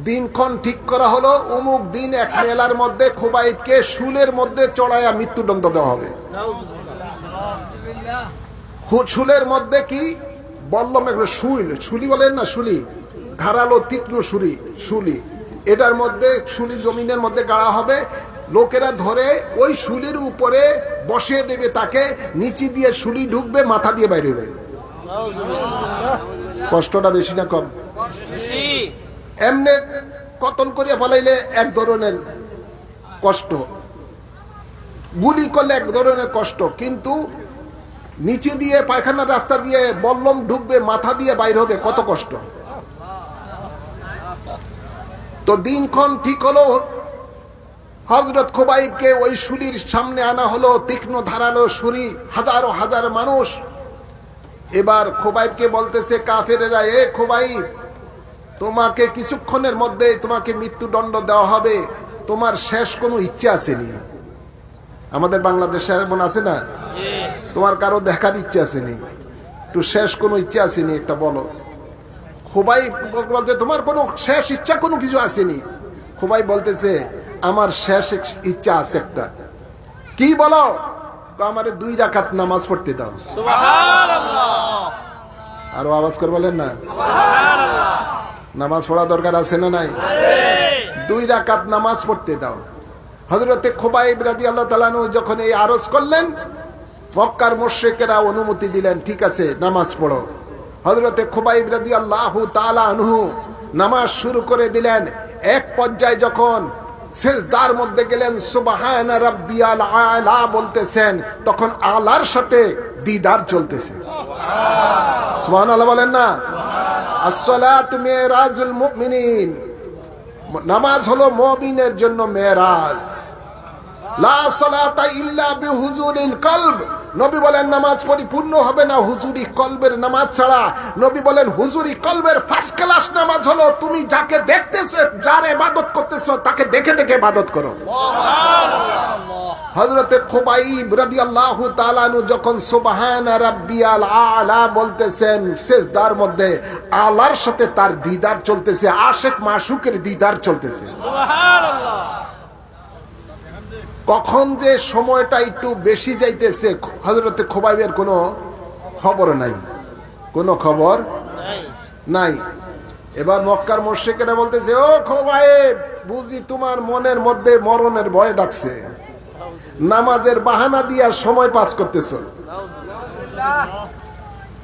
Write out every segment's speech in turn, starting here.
দিনক্ষণ ঠিক করা হলো, অমুক দিন এক মেলার মধ্যে খোবাইবকে শুলের মধ্যে চড়াইয়া মৃত্যুদণ্ড দেওয়া হবে। শুলের মধ্যে কি বললাম, শুলি বলেন না, শুলি, ধারালো তীক্ষ্ণ শুলি, এটার মধ্যে শুলি জমিনের মধ্যে গাড়া হবে। লোকেরা ধরে ওই শুলির উপরে বসিয়ে দেবে, তাকে নিচে দিয়ে শুলি ঢুকবে, মাথা দিয়ে বাইরে হবে। কষ্টটা বেশি না কম? এমনি কতল করিয়া ফেলাইলে এক ধরনের কষ্ট, গুলি করলে এক ধরনের কষ্ট, কিন্তু নিচে দিয়ে পায়খানার রাস্তা দিয়ে বল্লম ঢুকবে, মাথা দিয়ে বাইর হবে, কত কষ্ট। তো দিনক্ষণ ঠিক হলো, হযরত খোবাইবকে ওই শুলির সামনে আনা হলো, তীক্ষ্ণ ধারালো ছুরি, হাজারো হাজার মানুষ। এবার খোবাইবকে বলতেছে কাফেরেরা, এ খোবাইব, তোমাকে কিছুক্ষণের মধ্যে তোমাকে মৃত্যুদণ্ড দেওয়া হবে, তোমার শেষ কোনো ইচ্ছা আসেনি? আমাদের বাংলাদেশে এমন আছে না, তোমার কারো দেখার ইচ্ছা আসেনি, একটু শেষ কোনো ইচ্ছা আসেনি, একটা বলো। খোবাইব বলতে তোমার কোনো শেষ ইচ্ছা কোনো কিছু আসেনি? খোবাইব বলতেছে আমার শেষ ইচ্ছা আছে একটা। কি বলো? আমার 2 রাকাত নামাজ পড়তে দাও। আরো আওয়াজ করে বলেন না, নামাজ পড়া দরকার আছে না নাই? 2 রাকাত নামাজ পড়তে দাও। হযরতে খোবাইব রাদিয়াল্লাহু তাআলা আনহু যখন এই আরজ করলেন, মক্কার মুশরিকেরা অনুমতি দিলেন, ঠিক আছে নামাজ পড়ো। হযরতে খোবাইব রাদিয়াল্লাহু তাআলা আনহু নামাজ শুরু করে দিলেন। এক পর্যায়ে যখন সিজদার মধ্যে গেলেন, সুবহান রাব্বিয়াল আলা বলতেছেন, তখন আলার সাথে দিদার চলতেছে। সুবহানাল্লাহ বলেন না? আসসালাতু মিরাজুল মুমিনিন, নামাজ হলো মুমিনের জন্য মেরাজ। লা সালাতা ইল্লা বিহুজুরিল কলব, নবী বলেন নামাজ পরিপূর্ণ হবে না হুজুরি কলবের নামাজ ছাড়া। নবী বলেন হুজুরি কলবের ফার্স্ট ক্লাস নামাজ হলো তুমি যাকে দেখতেছো, যার ইবাদত করতেছো, তাকে দেখে দেখে ইবাদত করো। হযরতে খোবাইব রাদিয়াল্লাহু তাআলা আনহু যখন সুবহান রাব্বিয়াল আলা বলতেছেন, সিজদার মধ্যে আল্লাহর সাথে তার দিদার চলতেছে, আশিক মাশুকের দিদার চলতেছে। সুবহানাল্লাহ। কখন যে সময়টা একটু বেশি যাইতেছে, হযরতে খোবাইবের কোনো খবর নাই, কোনো খবর নাই। এবার মক্কার মুশরিকেরা বলতেছে, ও খোবাইব, বুঝি তোমার মনের মধ্যে মরণের ভয় ডাকছে, নামাজের বাহানা দিয়া সময় পাস করতেছ।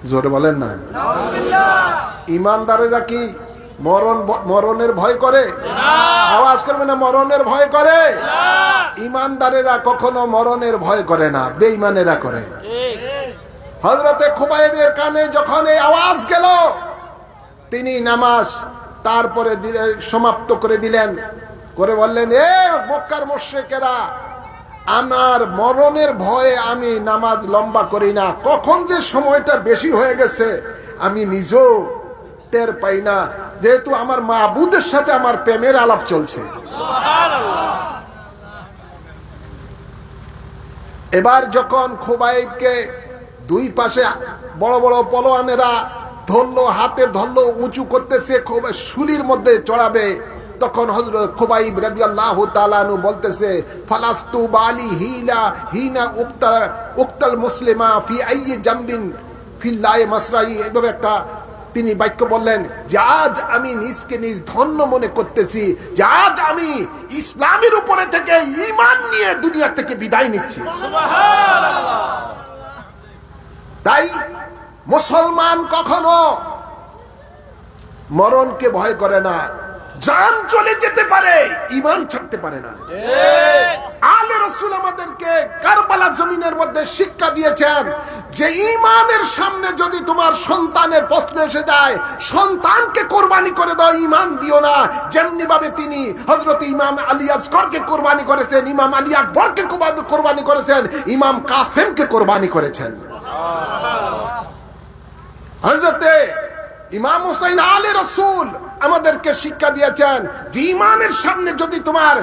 জোরে বলেন না। ইমানদারেরা কি মরণের ভয় করে? আওয়াজ করবে না, মরণের ভয় করে? ইমানদারেরা কখনো মরণের ভয় করে না, বেঈমানেরা করে। হযরতে খোবাইবের কানে যখন এই আওয়াজ গেল, তিনি নামাজ তারপরে সমাপ্ত করে দিলেন, করে বললেন, এ মক্কার মুশরিকেরা, আমার মরণের ভয়ে আমি নামাজ লম্বা করি না, কখন যে সময়টা বেশি হয়ে গেছে আমি নিজেও টের পাই না, যেহেতু আমার মাবুদের সাথে আমার প্রেমের আলাপ চলছে। এবার যখন খোবাইবকে 2 পাশে বড় বড় পলোয়ানেরা ধরলো, হাতে ধরলো, উঁচু করতেছে, শুলির মধ্যে চড়াবে, তখন হযরত খোবাইব রাদিয়াল্লাহু তাআলা আনহু বলতেছে, ফালাস্তু বালি হিনা উক্তাল মুসলিমা ফি আইয়ি জামবিন ফিল্লাহি মাসরাই, এভাবে একটা তিনি বাক্য বললেন যে আজ আমি নিজকে নিজ ধন্য মনে করতেছি, যে আজ আমি ইসলামের উপরে থেকে ঈমান নিয়ে দুনিয়া থেকে বিদায় নিচ্ছি। সুবহানাল্লাহ। তাই মুসলমান কখনো মরণকে ভয় করে না, জান চলে যেতে পারে, ঈমান ছাড়তে পারে না। আলে রাসূল আমাদেরকে কারবালা জমিনের মধ্যে শিক্ষা দিয়েছেন যে ঈমানের সামনে যদি তোমার সন্তানের প্রশ্ন এসে যায়, সন্তানকে কোরবানি করে দাও, ঈমান দিও না। যেমনি ভাবে তিনি হযরত ইমাম আলী আসগরকে কোরবানি করেছেন, ইমাম আলী আকবরকে কোরবানি করেছেন, ইমাম কাসেমকে কোরবানি করেছেন। হযরতে ইমাম হুসাইন আলে রাসূল আমাদেরকে শিক্ষা দিয়েছেন যে ঈমানের সামনে যদি তোমার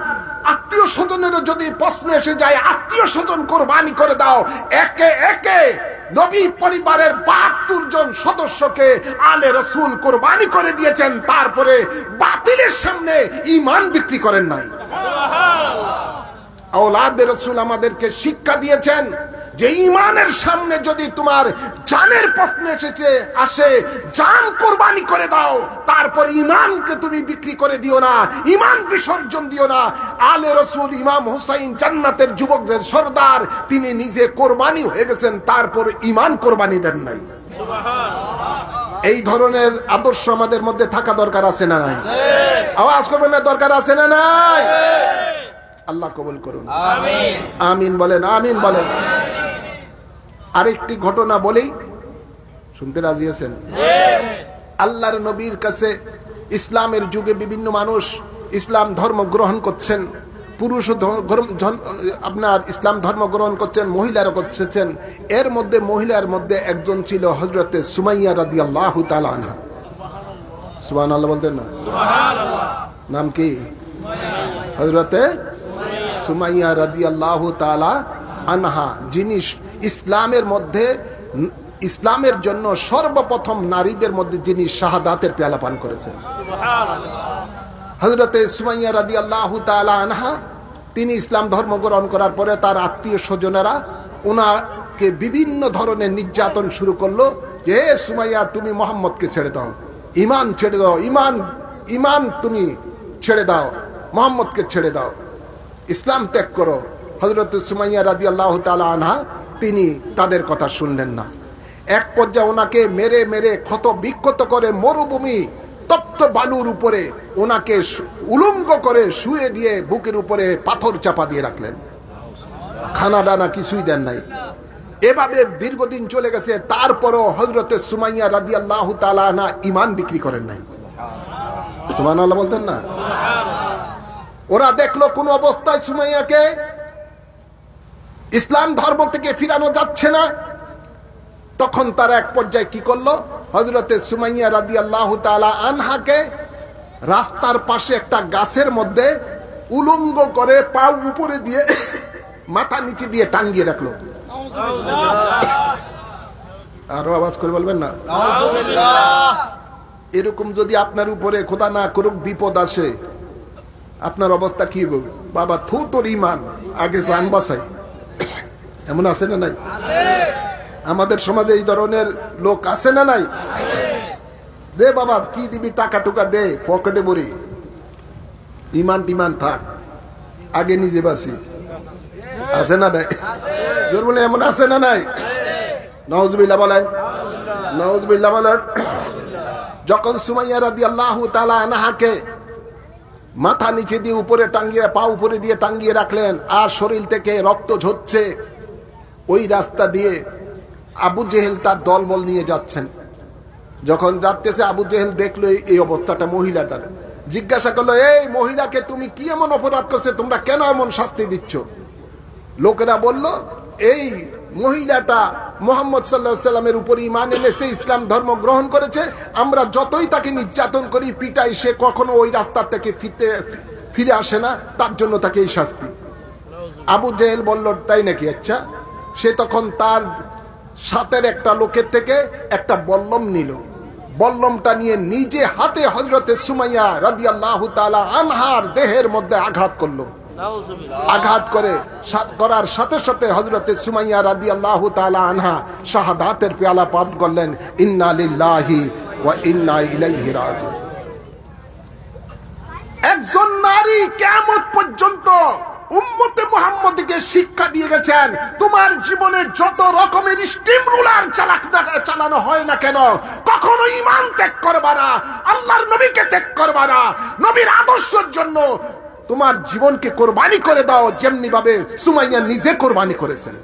আত্মীয় স্বজনের যদি প্রশ্ন এসে যায়, আত্মীয় স্বজন কোরবানি করে দাও, একে একে নবী পরিবারের ৭২ জন সদস্যকে আলে রসুল কোরবানি করে দিয়েছেন, তারপরে বাতিলের সামনে ঈমান বিক্রি করেন নাই। আওলাদে রসুল আমাদেরকে শিক্ষা দিয়েছেন যে ঈমানের সামনে যদি তোমার জানের প্রশ্ন আসে, জান কোরবানি করে দাও, তারপর ঈমানকে তুমি বিক্রি করে দিও না, ঈমান বিসর্জন দিও না। আলে রসুল ইমাম হুসাইন জান্নাতের যুবকদের সরদার, তিনি নিজে কোরবানি হয়ে গেছেন, তারপর ঈমান কোরবানি দেন নাই। এই ধরনের আদর্শ আমাদের মধ্যে থাকা দরকার আছে না নাই? আওয়াজ করবেন না, দরকার আছে না নাই? আল্লাহ কবুল করুন, আমিন আমিন বলেন, আমিন বলেন। আরেকটি ঘটনা বলেই, শুনতে রাজি আছেন? আল্লাহর নবীর কাছে ইসলামের যুগে বিভিন্ন মানুষ ইসলাম ধর্ম গ্রহণ করছেন, পুরুষ আপনার ইসলাম ধর্ম গ্রহণ করছেন, মহিলারা করছেন। এর মধ্যে মহিলার মধ্যে একজন ছিল হযরতে সুমাইয়া রাদিয়াল্লাহু তাআলা আনহা। সুবহানাল্লাহ বলতেন না? নাম কি? হযরতে সুমাইয়া রাদিয়াল্লাহু তাআলা আনহা, যিনি ইসলামের মধ্যে, ইসলামের জন্য সর্বপ্রথম নারীদের মধ্যে যিনি শাহাদাতের পেয়ালা পান করেছেন। হযরতে সুমাইয়া রাদিয়াল্লাহু তাআলা আনহা, তিনি ইসলাম ধর্ম গ্রহণ করার পরে তার আত্মীয় স্বজনেরা ওনাকে বিভিন্ন ধরনের নির্যাতন শুরু করলো যে, হে সুমাইয়া, তুমি মুহাম্মদকে ছেড়ে দাও, ঈমান ছেড়ে দাও, ঈমান তুমি ছেড়ে দাও, মুহাম্মদকে ছেড়ে দাও, ইসলাম ত্যাগ করো। হযরত সুমাইয়া রাদিয়াল্লাহু তাআলা আনহা, তিনি তাদের কথা শুনলেন না। এক পর্যায়ে ওনাকে মেরে মেরে ক্ষত বিক্ষত করে মরুভূমি তপ্ত বালুর উপরে ওনাকে উলঙ্গ করে শুয়ে দিয়ে বুকের উপরে পাথর চাপা দিয়ে রাখলেন, খানা দানা কিছুই দেন নাই। এভাবে দীর্ঘদিন চলে গেছে, তারপরও হযরতে সুমাইয়া রাদিয়াল্লাহু তাআলা আনহা ঈমান বিক্রি করেন নাই। সুবহানাল্লাহ বলতেন না? ওরা দেখলো কোন অবস্থায় সুমাইয়াকে ইসলাম ধর্ম থেকে ফিরানো যাচ্ছে না, তখন তারা এক পর্যায়ে কি করলো, হযরতে সুমাইয়া রাদিয়াল্লাহু তাআলা আনহাকে রাস্তার পাশে একটা গাছের মধ্যে উলঙ্গ করে পা উপরে দিয়ে মাথা নিচে দিয়ে টাঙ্গিয়ে রাখলো। আরো আওয়াজ করে বলবেন না? এরকম যদি আপনার উপরে খোদা না করুক বিপদ আসে, আপনার অবস্থা কি হবে? বাবা থু তোর ঈমান, আগে জান বাঁচাই। এমন আছে না নাই? আমাদের সমাজে এই ধরনের লোক আছে না নাই? দে বাবা, কি দিবি, টাকা টুকা দে, পকেটে ভরি, ঈমান টিমান থাক, আগে নিজে বাঁচি। আছে না নাই? জোর বলে এমন আছে না নাই? নাউজুবিল্লাহ বলেন, নাউজুবিল্লাহ বলেন। যখন সুমাইয়া রাদিয়াল্লাহু তাআলা আনহাকে মাথা নিচে দিয়ে উপরে টাঙ্গিয়ে, পা উপরে দিয়ে টাঙ্গিয়ে রাখলেন, আর শরীর থেকে রক্ত ঝরছে, ওই রাস্তা দিয়ে আবু জেহেল তার দলবল নিয়ে যাচ্ছেন। যখন যাচ্ছে, আবু জেহেল দেখলো এই অবস্থাটা মহিলাটার, জিজ্ঞাসা করলো, এই মহিলাকে তুমি কি এমন অপরাধ করছো, তোমরা কেন এমন শাস্তি দিচ্ছ? লোকেরা বলল, এই মহিলাটা মুহাম্মদ সাল্লাল্লাহু আলাইহি সাল্লামের উপর ঈমান এনেছে, ইসলাম ধর্ম গ্রহণ করেছে, আমরা যতই তাকে নির্যাতন করি, পিটাই, সে কখনো ওই রাস্তা থেকে ফিরে আসে না, তার জন্য তাকে এই শাস্তি। আবু জেহেল বলল, তাই নাকি? আচ্ছা। সে তখন তার সাথের একটা লোকের থেকে একটা বল্লম নিল, বল্লমটা নিয়ে নিজে হাতে হযরতে সুমাইয়া রাদিয়াল্লাহু তাআলা আনহার দেহের মধ্যে আঘাত করলো। আঘাত করার সাথে সাথে হযরতে সুমাইয়া রাদিয়াল্লাহু তাআলা আনহা শাহাদাতের পেয়ালা পান করলেন। ইন্না লিল্লাহি ওয়া ইন্না ইলাইহি রাজিউন। একজন নারী কিয়ামত পর্যন্ত উম্মতে মুহাম্মদকে শিক্ষা দিয়ে গেছেন, তোমার জীবনে যত রকমের স্টিম রুলার চালানো হয় না কেন, কখনো ঈমান ত্যাগ করবা না, আল্লাহর নবীকে ত্যাগ করবা না, নবীর আদর্শের জন্য তোমার জীবনকে কোরবানি করে দাও, যেমনি ভাবে সুমাইয়া নিজে কোরবানি করেছেন।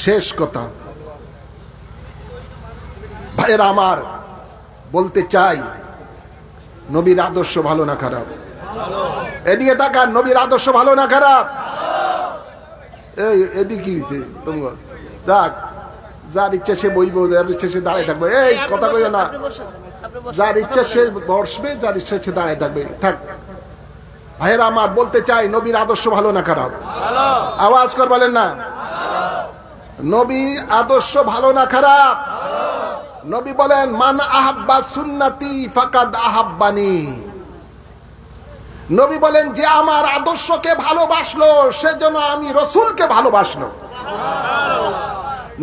শেষ কথা, ভাইয়েরা আমার, বলতে চাই, নবীর আদর্শ ভালো না খারাপ? এদিকে তাকান, নবীর আদর্শ ভালো না খারাপ? এই এদিকে কি হয়েছে তোমার? যাক, যার ইচ্ছা সে বইব, যার ইচ্ছা সে দাঁড়িয়ে থাকবে, এই কথা কইও না। যার ইচ্ছা সে বসবে, যার ইচ্ছা সে দাঁড়িয়ে থাকবে, থাক। ভাইয়েরা আমার, বলতে চাই, নবীর আদর্শ ভালো না খারাপ? আওয়াজ কর, বলেন না। নবী আদর্শ ভালো না খারাপ? নবী বলেন মান আহাব্বা সুন্নতি ফাকাদ আহাব্বানি। নবী বলেন যে আমার আদর্শকে ভালোবাসলো সেজন্য আমি রাসূলকে ভালোবাসলো।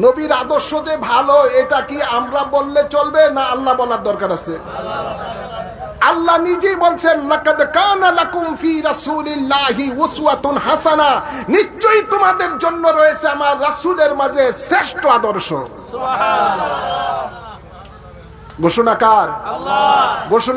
নবীর আদর্শ যে ভালো এটা কি আমরা বললে চলবে না আল্লাহ বলার দরকার আছে? আল্লাহ নিজেই বলছেন লাকাদ কানা লাকুম ফি রাসূলিল্লাহি উসওয়াতুন হাসানা, নিশ্চয়ই তোমাদের জন্য রয়েছে আমার রাসূলের মাঝে শ্রেষ্ঠ আদর্শ। সুবহানাল্লাহ। ঘোষণাকার আল্লাহ। ঘোষণা